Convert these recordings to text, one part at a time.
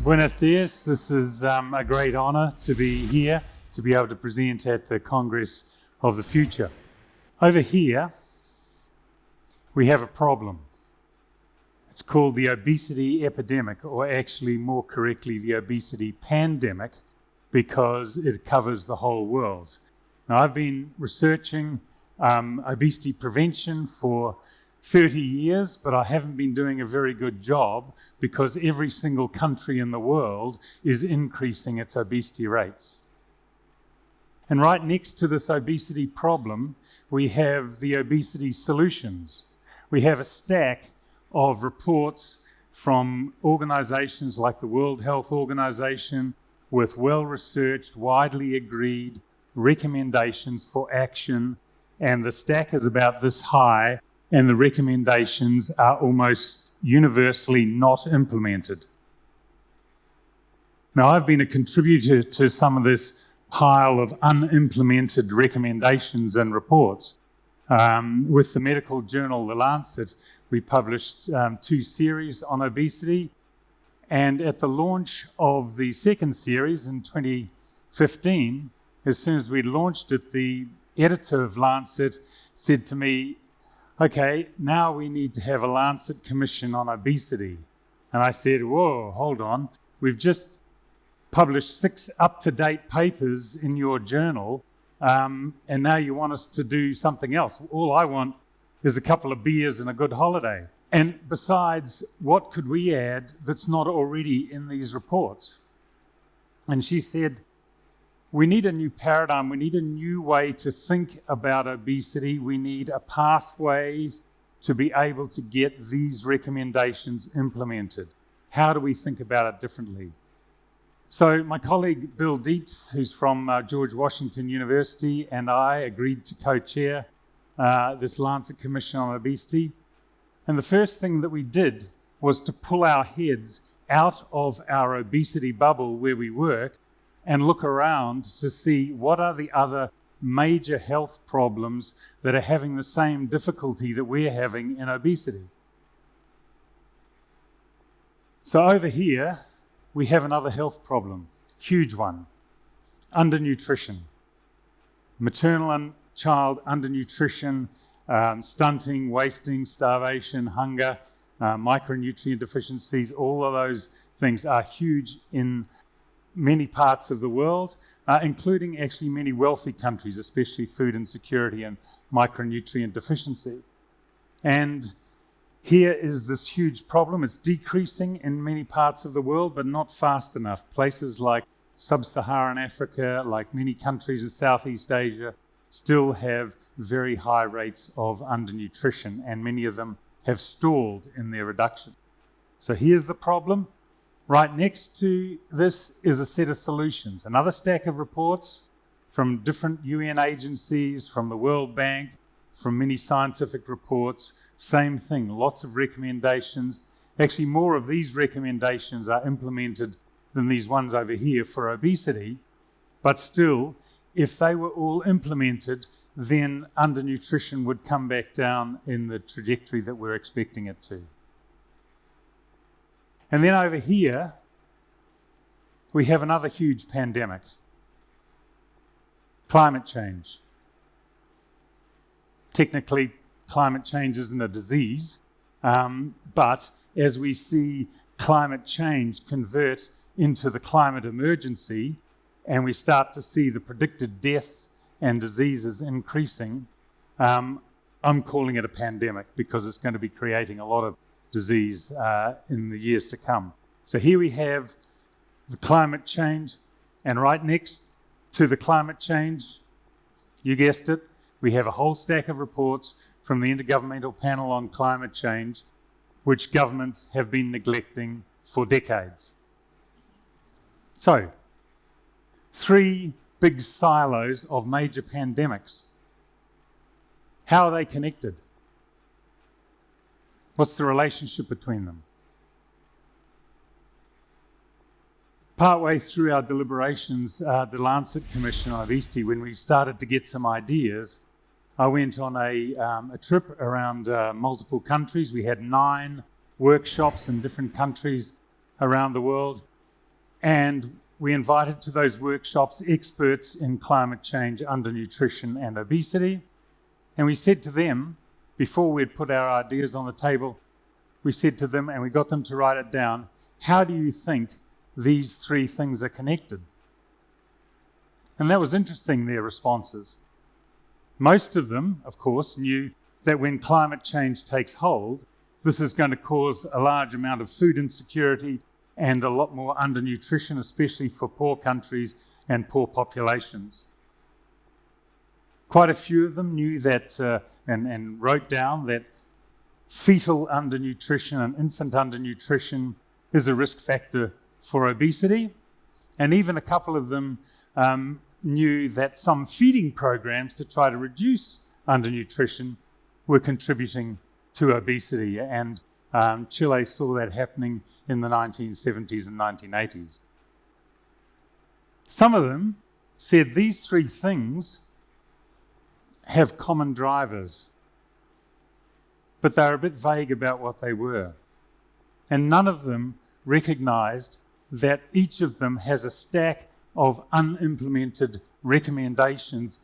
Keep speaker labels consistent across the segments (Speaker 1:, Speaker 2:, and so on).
Speaker 1: Buenos dias. This is a great honour to be here, to be able to present at the Congress of the Future. Over here, we have a problem. It's called the obesity epidemic, or actually more correctly, the obesity pandemic, because it covers the whole world. Now, I've been researching obesity prevention for 30 years, but I haven't been doing a very good job because every single country in the world is increasing its obesity rates. And right next to this obesity problem, we have the obesity solutions. We have a stack of reports from organizations like the World Health Organization with well-researched, widely agreed recommendations for action, and the stack is about this high, and the recommendations are almost universally not implemented. Now, I've been a contributor to some of this pile of unimplemented recommendations and reports. With the medical journal The Lancet, we published 2 series on obesity, and at the launch of the second series in 2015, as soon as we launched it, the editor of Lancet said to me, "Okay, now we need to have a Lancet Commission on obesity." And I said, "Whoa, hold on. We've just published 6 up-to-date papers in your journal, and now you want us to do something else. All I want is a couple of beers and a good holiday. And besides, what could we add that's not already in these reports?" And she said, "We need a new paradigm. We need a new way to think about obesity. We need a pathway to be able to get these recommendations implemented. How do we think about it differently?" So my colleague Bill Dietz, who's from George Washington University, and I agreed to co-chair this Lancet Commission on Obesity. And the first thing that we did was to pull our heads out of our obesity bubble where we work and look around to see what are the other major health problems that are having the same difficulty that we're having in obesity. So over here, we have another health problem, huge one, undernutrition. Maternal and child undernutrition, stunting, wasting, starvation, hunger, micronutrient deficiencies, all of those things are huge in many parts of the world, including actually many wealthy countries, especially food insecurity and micronutrient deficiency. And here is this huge problem. It's decreasing in many parts of the world, but not fast enough. Places like sub-Saharan Africa, like many countries in Southeast Asia, still have very high rates of undernutrition, and many of them have stalled in their reduction. So here's the problem. Right next to this is a set of solutions, another stack of reports from different UN agencies, from the World Bank, from many scientific reports. Same thing, lots of recommendations. Actually, more of these recommendations are implemented than these ones over here for obesity. But still, if they were all implemented, then undernutrition would come back down in the trajectory that we're expecting it to. And then over here, we have another huge pandemic, climate change. Technically, climate change isn't a disease, but as we see climate change convert into the climate emergency, and we start to see the predicted deaths and diseases increasing, I'm calling it a pandemic because it's going to be creating a lot of disease in the years to come. So here we have the climate change, and right next to the climate change, you guessed it, we have a whole stack of reports from the Intergovernmental Panel on Climate Change, which governments have been neglecting for decades. So, 3 big silos of major pandemics. How are they connected? What's the relationship between them? Partway through our deliberations, the Lancet Commission on Obesity, when we started to get some ideas, I went on a trip around multiple countries. We had 9 workshops in different countries around the world. And we invited to those workshops experts in climate change, undernutrition and obesity. And we said to them, before we'd put our ideas on the table, we said to them, and we got them to write it down, how do you think these three things are connected? And that was interesting, their responses. Most of them, of course, knew that when climate change takes hold, this is going to cause a large amount of food insecurity and a lot more undernutrition, especially for poor countries and poor populations. Quite a few of them knew that and wrote down that fetal undernutrition and infant undernutrition is a risk factor for obesity. And even a couple of them knew that some feeding programs to try to reduce undernutrition were contributing to obesity. And Chile saw that happening in the 1970s and 1980s. Some of them said these three things have common drivers, but they're a bit vague about what they were. And none of them recognized that each of them has a stack of unimplemented recommendations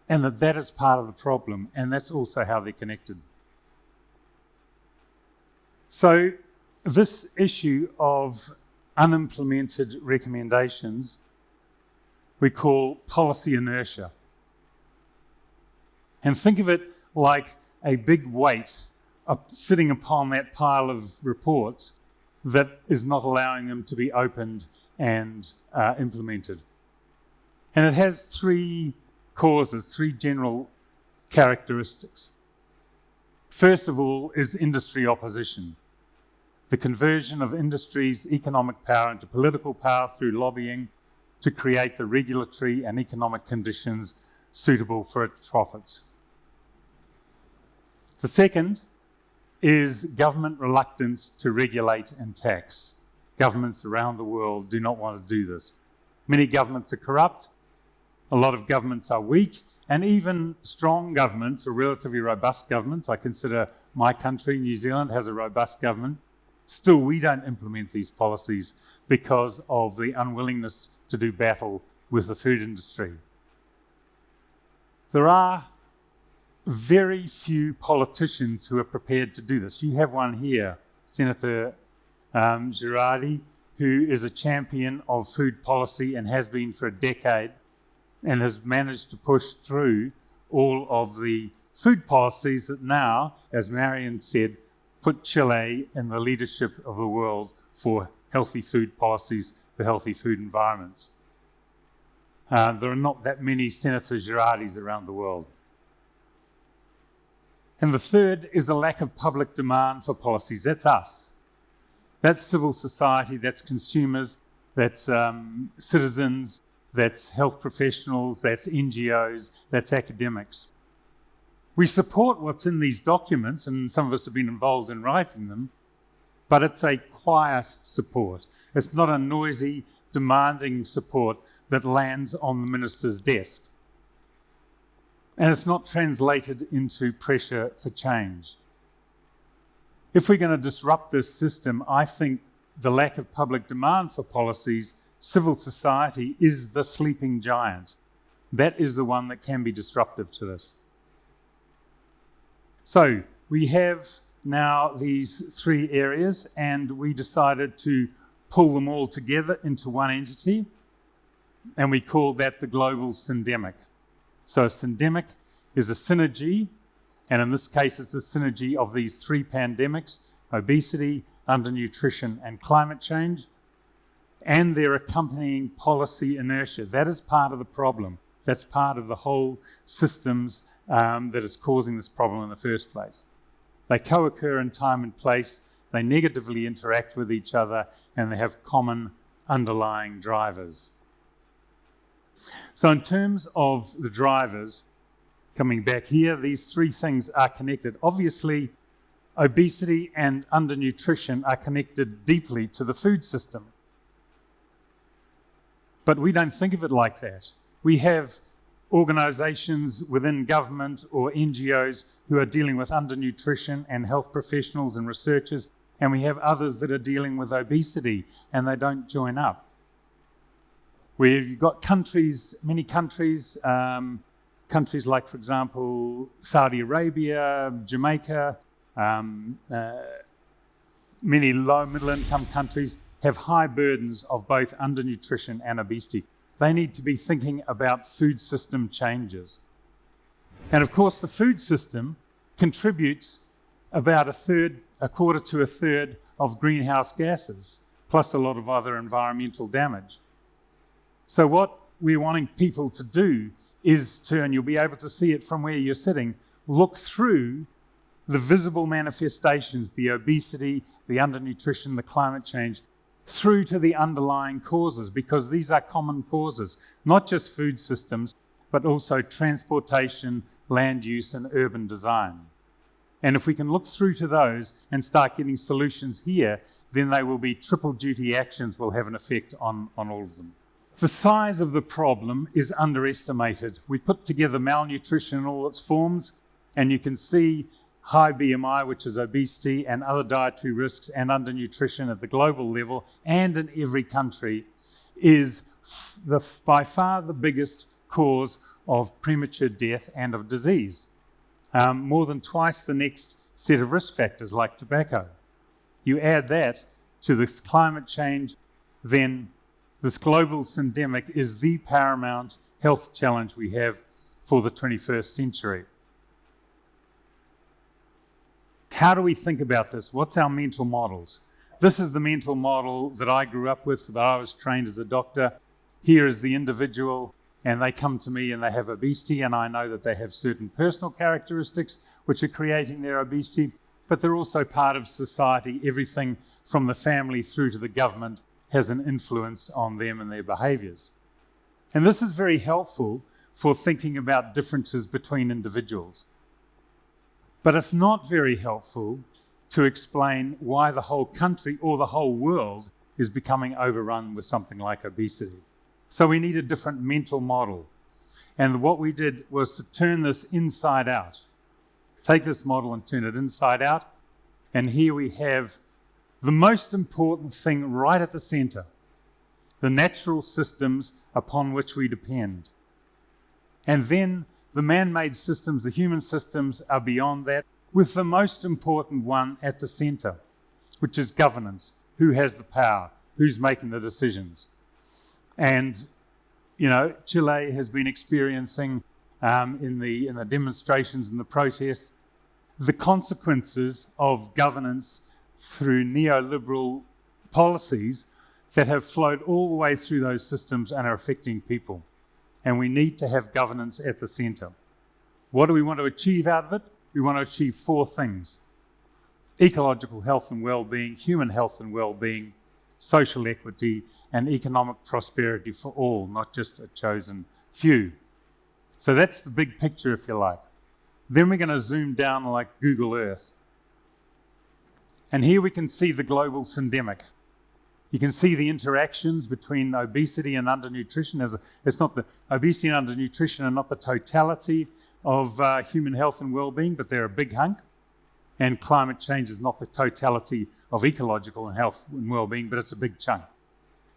Speaker 1: and that is part of the problem, and that's also how they're connected. So this issue of unimplemented recommendations we call policy inertia. And think of it like a big weight sitting upon that pile of reports that is not allowing them to be opened and implemented. And it has three causes, three general characteristics. First of all is industry opposition. The conversion of industry's economic power into political power through lobbying to create the regulatory and economic conditions suitable for its profits. The second is government reluctance to regulate and tax. Governments around the world do not want to do this. Many governments are corrupt, a lot of governments are weak, and even strong governments or relatively robust governments, I consider my country, New Zealand, has a robust government. Still, we don't implement these policies because of the unwillingness to do battle with the food industry. There are very few politicians who are prepared to do this. You have one here, Senator Girardi, who is a champion of food policy and has been for a decade and has managed to push through all of the food policies that now, as Marion said, put Chile in the leadership of the world for healthy food policies, for healthy food environments. There are not that many Senator Girardis around the world. And the third is a lack of public demand for policies. That's us. That's civil society, that's consumers, that's citizens, that's health professionals, that's NGOs, that's academics. We support what's in these documents, and some of us have been involved in writing them, but it's a quiet support. It's not a noisy, demanding support that lands on the minister's desk. And it's not translated into pressure for change. If we're going to disrupt this system, I think the lack of public demand for policies, civil society is the sleeping giant. That is the one that can be disruptive to this. So we have now these three areas, and we decided to pull them all together into one entity, and we called that the global syndemic. So a syndemic is a synergy, and in this case it's a synergy of these three pandemics: obesity, undernutrition, and climate change, and their accompanying policy inertia. That is part of the problem. That's part of the whole systems that is causing this problem in the first place. They co-occur in time and place, they negatively interact with each other, and they have common underlying drivers. So in terms of the drivers, coming back here, these three things are connected. Obviously, obesity and undernutrition are connected deeply to the food system. But we don't think of it like that. We have organisations within government or NGOs who are dealing with undernutrition and health professionals and researchers, and we have others that are dealing with obesity, and they don't join up. where you've got many countries, countries like, for example, Saudi Arabia, Jamaica, many low middle-income countries have high burdens of both undernutrition and obesity. They need to be thinking about food system changes. And of course, the food system contributes about a quarter to a third of greenhouse gases, plus a lot of other environmental damage. So what we're wanting people to do is to, and you'll be able to see it from where you're sitting, look through the visible manifestations, the obesity, the undernutrition, the climate change, through to the underlying causes, because these are common causes, not just food systems, but also transportation, land use, and urban design. And if we can look through to those and start getting solutions here, then they will be triple duty actions will have an effect on all of them. The size of the problem is underestimated. We put together malnutrition in all its forms, and you can see high BMI, which is obesity, and other dietary risks and undernutrition at the global level and in every country is by far the biggest cause of premature death and of disease. More than twice the next set of risk factors like tobacco. You add that to this climate change, then this global syndemic is the paramount health challenge we have for the 21st century. How do we think about this? What's our mental models? This is the mental model that I grew up with, that I was trained as a doctor. Here is the individual, and they come to me and they have obesity, and I know that they have certain personal characteristics which are creating their obesity, but they're also part of society. Everything from the family through to the government has an influence on them and their behaviours. And this is very helpful for thinking about differences between individuals. But it's not very helpful to explain why the whole country or the whole world is becoming overrun with something like obesity. So we need a different mental model. And what we did was to turn this inside out. Take this model and turn it inside out. And here we have the most important thing right at the center, the natural systems upon which we depend. And then the man-made systems, the human systems, are beyond that, with the most important one at the center, which is governance. Who has the power? Who's making the decisions? And, Chile has been experiencing in the demonstrations and the protests the consequences of governance through neoliberal policies that have flowed all the way through those systems and are affecting people. And we need to have governance at the centre. What do we want to achieve out of it? We want to achieve 4 things: ecological health and well-being, human health and well-being, social equity, and economic prosperity for all, not just a chosen few. So that's the big picture, if you like. Then we're going to zoom down like Google Earth. And here we can see the global syndemic. You can see the interactions between obesity and undernutrition. It's not the obesity and undernutrition are not the totality of human health and well-being, but they're a big hunk. And climate change is not the totality of ecological and health and well-being, but it's a big chunk.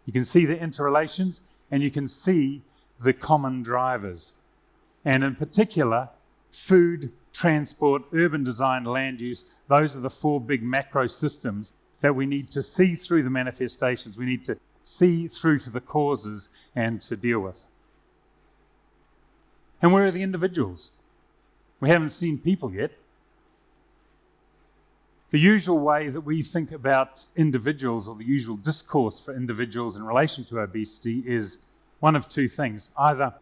Speaker 1: You can see the interrelations, and you can see the common drivers. And in particular, food, transport, urban design, land use, those are the 4 big macro systems that we need to see through the manifestations. We need to see through to the causes and to deal with. And where are the individuals? We haven't seen people yet. The usual way that we think about individuals, or the usual discourse for individuals in relation to obesity, is one of 2 things. Either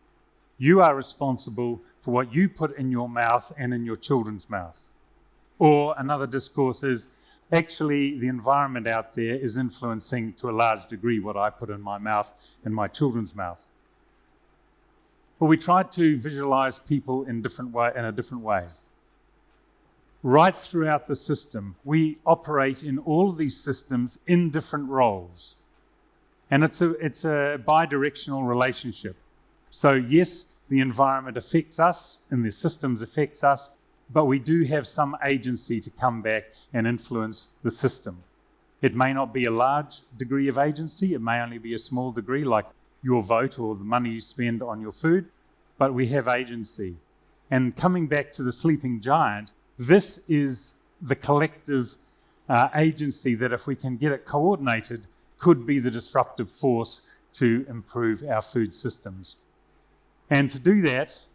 Speaker 1: you are responsible for what you put in your mouth and in your children's mouth. Or another discourse is, actually, the environment out there is influencing to a large degree what I put in my mouth and my children's mouth. But we try to visualize people in a different way. Right throughout the system, we operate in all of these systems in different roles. And it's a bi-directional relationship. So yes, the environment affects us and the systems affects us, but we do have some agency to come back and influence the system. It may not be a large degree of agency, it may only be a small degree, like your vote or the money you spend on your food, but we have agency. And coming back to the sleeping giant, this is the collective agency that, if we can get it coordinated, could be the disruptive force to improve our food systems. And to do that,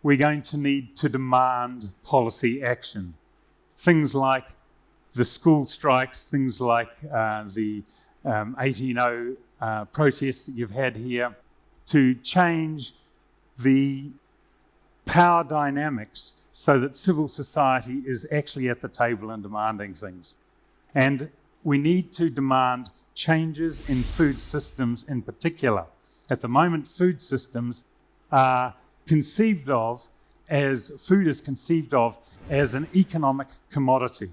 Speaker 1: we're going to need to demand policy action. Things like the school strikes, things like the 18-0 protests that you've had here, to change the power dynamics so that civil society is actually at the table and demanding things. And we need to demand changes in food systems in particular. At the moment, food systems are conceived of as, food is conceived of as an economic commodity,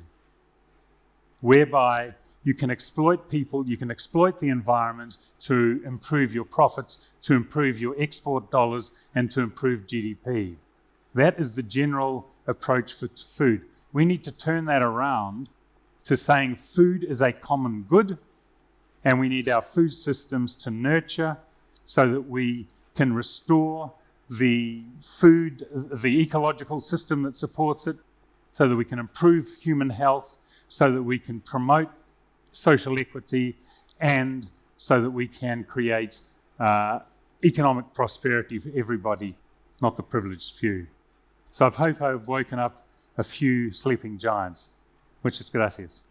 Speaker 1: whereby you can exploit people, you can exploit the environment to improve your profits, to improve your export dollars, and to improve GDP. That is the general approach for food. We need to turn that around to saying food is a common good, and we need our food systems to nurture so that we can restore the food, the ecological system that supports it, so that we can improve human health, so that we can promote social equity, and so that we can create economic prosperity for everybody, not the privileged few. So I hope I've woken up a few sleeping giants. Muchas gracias.